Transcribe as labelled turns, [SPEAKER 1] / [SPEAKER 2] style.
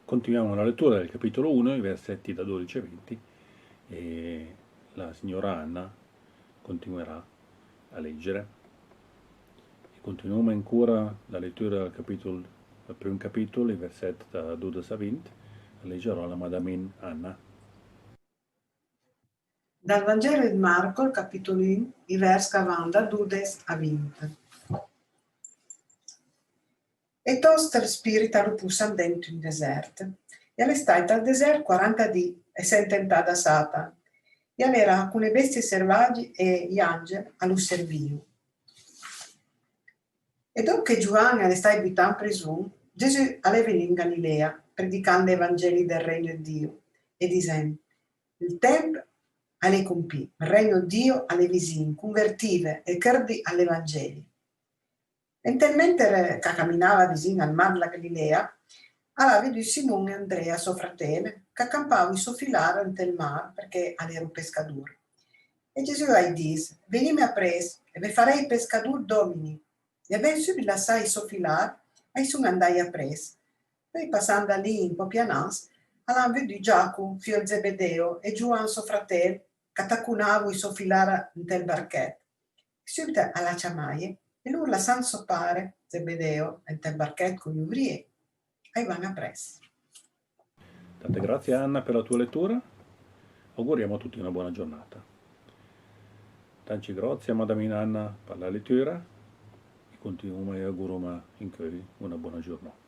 [SPEAKER 1] Continuiamo la lettura del capitolo 1, i versetti da 12 a 20, e la signora Anna continuerà a leggere. E continuiamo ancora la lettura del primo capitolo, i versetti da 12 a 20, leggerò la Madame Anna.
[SPEAKER 2] Dal Vangelo di Marco, il capitolo 1, i versi da 12 a 20. E tosto spirita lo pussan dentro in desert. E alle state al desert 40 di e sententà da Satan. E all'era alcune bestie selvaggi e gli angeli allo servio. E dopo che Giovanni alle stai abitant presun, Gesù alle venì in Galilea, predicando i Vangeli del regno di Dio, e dicendo, il tempo alle compì, il regno di Dio alle visin, convertive e cardi all'Evangeli. E mentre che camminava vicino al mar della Galilea, aveva veduto Simone e Andrea, suo fratello, che accampavano in soffilare nel mar perché era un pescatore. E Gesù gli disse, venimi appresso e vi farei pescatori domini. E ben subito lasciai soffilare e sono andai appresso. Poi passando lì in po' pianans, avevano veduto Giacomo, figlio di Zebedeo, e Giovanni, suo fratello, che accunavano in soffilare nel barchetto. Subito alla chiamaie, e lui la san soppare, Zebedeo, nel barchetto con gli uvrieri, e vanno appresso.
[SPEAKER 1] Tante grazie Anna per la tua lettura, auguriamo a tutti una buona giornata. Tanti grazie Madame Anna per la lettura e continuiamo e auguriamo in una buona giornata.